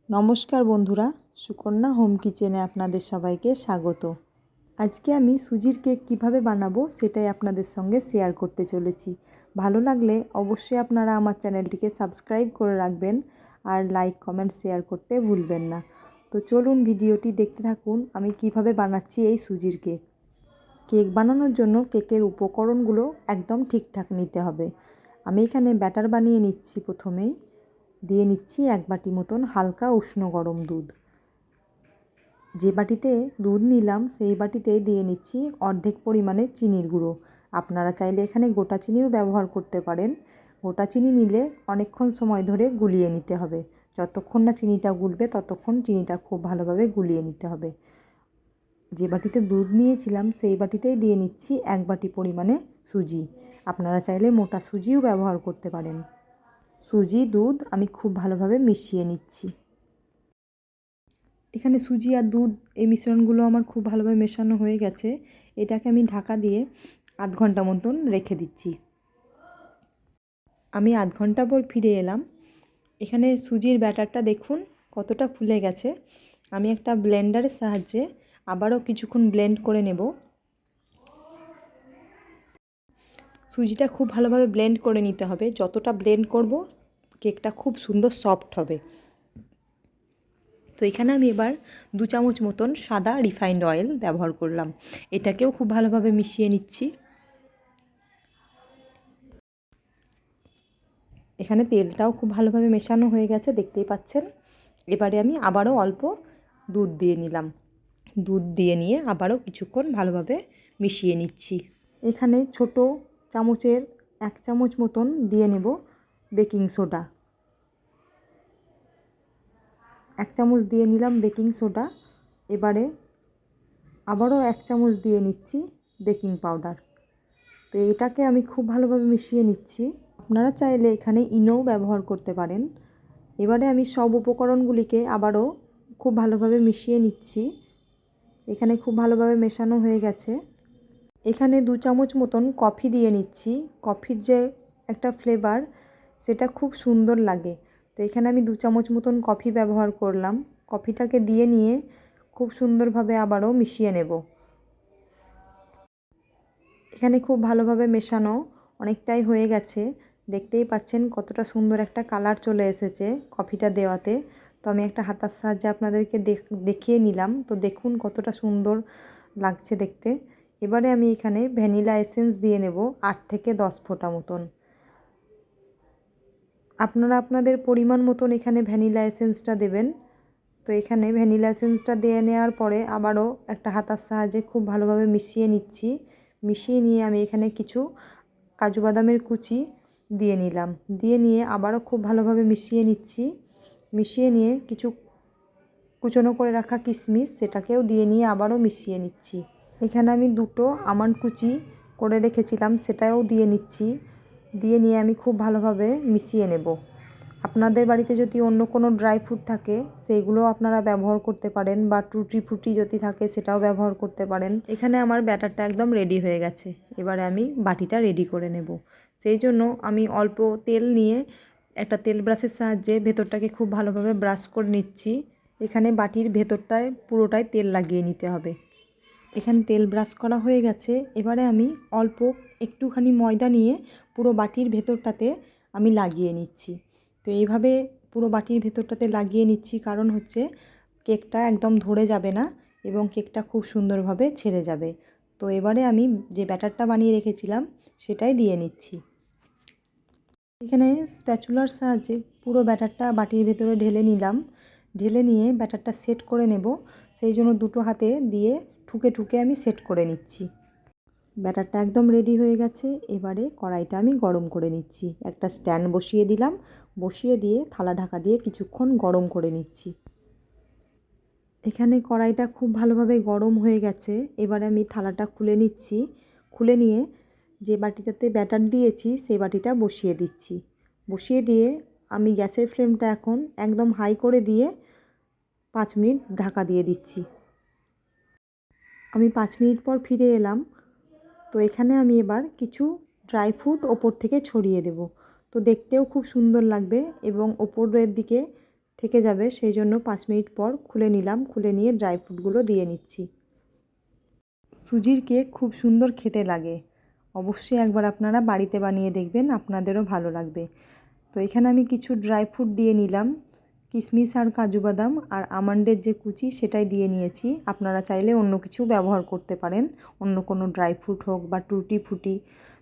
নমস্কার বন্ধুরা, সুকন্যা হোম কিচেনে আপনাদের সবাইকে স্বাগত। আজকে আমি সুজির কেক কিভাবে বানাবো সেটাই আপনাদের সঙ্গে শেয়ার করতে চলেছি। ভালো লাগলে অবশ্যই আপনারা আমার চ্যানেলটিকে সাবস্ক্রাইব করে রাখবেন আর লাইক কমেন্ট শেয়ার করতে ভুলবেন না। তো চলুন ভিডিওটি দেখতে থাকুন আমি কিভাবে বানাচ্ছি এই সুজির কেক। কেক বানানোর জন্য কেকের উপকরণগুলো একদম ঠিকঠাক নিতে হবে। আমি এখানে ব্যাটার বানিয়ে নিচ্ছি। প্রথমেই দিয়ে নিচ্ছি 1 বাটি মতন হালকা উষ্ণ গরম দুধ। যে বাটিতে দুধ নিলাম সেই বাটিতে দিয়ে নিচ্ছি অর্ধেক পরিমাণে চিনির গুঁড়ো। আপনারা চাইলে এখানে গোটা চিনিও ব্যবহার করতে পারেন। গোটা চিনি নিলে অনেকক্ষণ সময় ধরে গুলিয়ে নিতে হবে। যতক্ষণ না চিনিটা গুলবে ততক্ষণ চিনিটা খুব ভালোভাবে গুলিয়ে নিতে হবে। যে বাটিতে দুধ নিয়েছিলাম সেই বাটিতেই দিয়ে নিচ্ছি 1 বাটি পরিমাণে সুজি। আপনারা চাইলে মোটা সুজিও ব্যবহার করতে পারেন। সুজি দুধ আমি খুব ভালোভাবে মিশিয়ে নিচ্ছি। এখানে সুজি আর দুধ এই মিশ্রণগুলো আমার খুব ভালোভাবে মেশানো হয়ে গেছে। এটাকে আমি ঢাকা দিয়ে আধ ঘন্টা মতন রেখে দিচ্ছি। আমি আধ ঘন্টা পর ফিরে এলাম। এখানে সুজির ব্যাটারটা দেখুন কতটা ফুলে গেছে। আমি একটা ব্লেন্ডারের সাহায্যে আবারও কিছুক্ষণ ব্লেন্ড করে নেব। সুজিটা খুব ভালোভাবে ব্লেন্ড করে নিতে হবে। যতটা ব্লেন্ড করব কেকটা খুব সুন্দর সফট হবে। তো এখানে আমি এবার 2 চামচ মতন সাদা রিফাইন্ড অয়েল ব্যবহার করলাম। এটাকেও খুব ভালোভাবে মিশিয়ে নিচ্ছি। এখানে তেলটাও খুব ভালোভাবে মেশানো হয়ে গেছে, দেখতেই পাচ্ছেন। এবারে আমি আবারও অল্প দুধ দিয়ে নিলাম। দুধ দিয়ে নিয়ে আবারও কিছুক্ষণ ভালোভাবে মিশিয়ে নিচ্ছি। এখানে ছোট চামচের 1 চামচ মতন দিয়ে নেব বেকিং সোডা। 1 চামচ দিয়ে নিলাম বেকিং সোডা। এবারে আবারও 1 চামচ দিয়ে নিচ্ছি বেকিং পাউডার। তো এটাকে আমি খুব ভালোভাবে মিশিয়ে নিচ্ছি। আপনারা চাইলে এখানে ইনোও ব্যবহার করতে পারেন। এবারে আমি সব উপকরণগুলিকে আবারও খুব ভালোভাবে মিশিয়ে নিচ্ছি। এখানে খুব ভালোভাবে মেশানো হয়ে গেছে। এখানে 2 চামচ মতন কফি দিয়ে নিচ্ছি। কফির যে একটা ফ্লেভার সেটা খুব সুন্দর লাগে। তো এখানে আমি 2 চামচ মতন কফি ব্যবহার করলাম। কফিটাকে দিয়ে নিয়ে খুব সুন্দরভাবে আবারও মিশিয়ে নেব। এখানে খুব ভালোভাবে মেশানো অনেকটাই হয়ে গেছে। দেখতেই পাচ্ছেন কতটা সুন্দর একটা কালার চলে এসেছে কফিটা দেওয়াতে। তো আমি একটা হাতার সাহায্যে আপনাদেরকে দেখিয়ে নিলাম। তো দেখুন কতটা সুন্দর লাগছে দেখতে। এবারে আমি এখানে ভ্যানিলা এসেন্স দিয়ে নেব 8 থেকে 10 ফোঁটা মতন। আপনারা আপনাদের পরিমাণ মতন এখানে ভ্যানিলা এসেন্সটা দেবেন। তো এখানে ভ্যানিলা এসেন্সটা দিয়ে নেওয়ার পরে আবারও একটা হাতার সাহায্যে খুব ভালোভাবে মিশিয়ে নিচ্ছি। মিশিয়ে নিয়ে আমি এখানে কিছু কাজু বাদামের কুচি দিয়ে নিলাম। দিয়ে নিয়ে আবারও খুব ভালোভাবে মিশিয়ে নিচ্ছি। মিশিয়ে নিয়ে কিছু কুচনো করে রাখা কিশমিশ সেটাকেও দিয়ে নিয়ে আবারও মিশিয়ে নিচ্ছি। এখানে আমি 2টো আমন্ড কুচি করে রেখেছিলাম সেটাও দিয়ে নিচ্ছি। দিয়ে নিয়ে আমি খুব ভালোভাবে মিশিয়ে নেব। আপনাদের বাড়িতে যদি অন্য কোনো ড্রাই ফ্রুট থাকে সেইগুলোও আপনারা ব্যবহার করতে পারেন, বা টুটি ফ্রুটি যদি থাকে সেটাও ব্যবহার করতে পারেন। এখানে আমার ব্যাটারটা একদম রেডি হয়ে গেছে। এবারে আমি বাটিটা রেডি করে নেব। সেই জন্য আমি অল্প তেল নিয়ে একটা তেল ব্রাশের সাহায্যে ভেতরটাকে খুব ভালোভাবে ব্রাশ করে নিচ্ছি। এখানে বাটির ভেতরটায় পুরোটাই তেল লাগিয়ে নিতে হবে। এখানে তেল ব্রাশ করা হয়ে গেছে। এবারে আমি অল্প একটুখানি ময়দা নিয়ে পুরো বাটির ভেতরটাতে আমি লাগিয়ে নিচ্ছি। তো এইভাবে পুরো বাটির ভেতরটাতে লাগিয়ে নিচ্ছি, কারণ হচ্ছে কেকটা একদম ধরে যাবে না এবং কেকটা খুব সুন্দরভাবে ছেড়ে যাবে। তো এবারে আমি যে ব্যাটারটা বানিয়ে রেখেছিলাম সেটাই দিয়ে নিচ্ছি। এখানে স্প্যাচুলার সাহায্যে পুরো ব্যাটারটা বাটির ভেতরে ঢেলে নিলাম। ঢেলে নিয়ে ব্যাটারটা সেট করে নেব। সেই জন্য 2টো হাতে দিয়ে ঠুকে ঠুকে আমি সেট করে নিচ্ছি। ব্যাটারটা একদম রেডি হয়ে গেছে। এবারে কড়াইটা আমি গরম করে নিচ্ছি। একটা স্ট্যান্ড বসিয়ে দিলাম। বসিয়ে দিয়ে থালা ঢাকা দিয়ে কিছুক্ষণ গরম করে নিচ্ছি। এখানে কড়াইটা খুব ভালোভাবে গরম হয়ে গেছে। এবারে আমি থালাটা খুলে নিচ্ছি। খুলে নিয়ে যে বাটিটাতে ব্যাটার দিয়েছি সেই বাটিটা বসিয়ে দিচ্ছি। বসিয়ে দিয়ে আমি গ্যাসের ফ্লেমটা এখন একদম হাই করে দিয়ে 5 মিনিট ঢাকা দিয়ে দিচ্ছি। আমি 5 মিনিট পর ফিরে এলাম। তো এখানে আমি এবার কিছু ড্রাই ফ্রুট ওপর থেকে ছড়িয়ে দেব। তো দেখতেও খুব সুন্দর লাগবে এবং ওপরের দিকে থেকে যাবে, সেই জন্য 5 মিনিট পর খুলে নিলাম। খুলে নিয়ে ড্রাই ফ্রুটগুলো দিয়ে নিচ্ছি। সুজির কেক খুব সুন্দর খেতে লাগে, অবশ্যই একবার আপনারা বাড়িতে বানিয়ে দেখবেন, আপনাদেরও ভালো লাগবে। তো এখানে আমি কিছু ড্রাই ফ্রুট দিয়ে নিলাম, কিশমিশ আর কাজু বাদাম আর আমন্ডের যে কুচি সেটাই দিয়ে নিয়েছি। আপনারা চাইলে অন্য কিছু ব্যবহার করতে পারেন, অন্য কোনো ড্রাই ফ্রুট হোক বা টুটি ফুটি।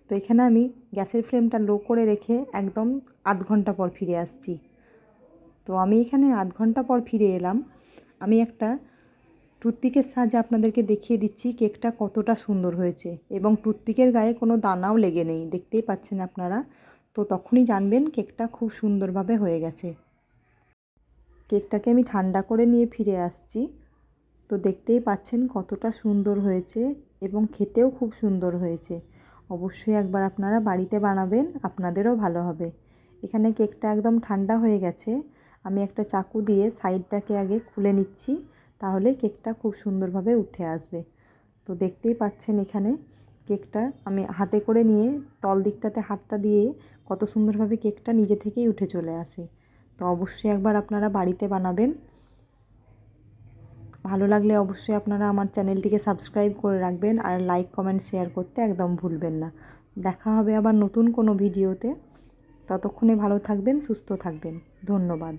তো এখানে আমি গ্যাসের ফ্লেমটা লো করে রেখে একদম আধ ঘন্টা পর ফিরে আসছি। তো আমি এখানে আধ ঘন্টা পর ফিরে এলাম। আমি একটা টুথপিকের সাহায্যে আপনাদেরকে দেখিয়ে দিচ্ছি কেকটা কতটা সুন্দর হয়েছে, এবং টুথপিকের গায়ে কোনো দানাও লেগে নেই, দেখতেই পাচ্ছেন আপনারা। তো তখনই জানবেন কেকটা খুব সুন্দরভাবে হয়ে গেছে। কেকটাকে আমি ঠান্ডা করে নিয়ে ফিরে আসছি। তো দেখতেই পাচ্ছেন কতটা সুন্দর হয়েছে এবং খেতেও খুব সুন্দর হয়েছে। অবশ্যই একবার আপনারা বাড়িতে বানাবেন, আপনাদেরও ভালো হবে। এখানে কেকটা একদম ঠান্ডা হয়ে গেছে। আমি একটা চাকু দিয়ে সাইডটাকে আগে খুলে নিচ্ছি, তাহলে কেকটা খুব সুন্দরভাবে উঠে আসবে। তো দেখতেই পাচ্ছেন এখানে কেকটা আমি হাতে করে নিয়ে তল দিকটাতে হাতটা দিয়ে কত সুন্দরভাবে কেকটা নিজে থেকেই উঠে চলে আসে। তো অবশ্যই একবার আপনারা বাড়িতে বানাবেন। ভালো লাগলে অবশ্যই আপনারা আমার চ্যানেলটিকে সাবস্ক্রাইব করে রাখবেন, আর লাইক কমেন্ট শেয়ার করতে একদম ভুলবেন না। দেখা হবে আবার নতুন কোনো ভিডিওতে। ততক্ষণে ভালো থাকবেন, সুস্থ থাকবেন। ধন্যবাদ।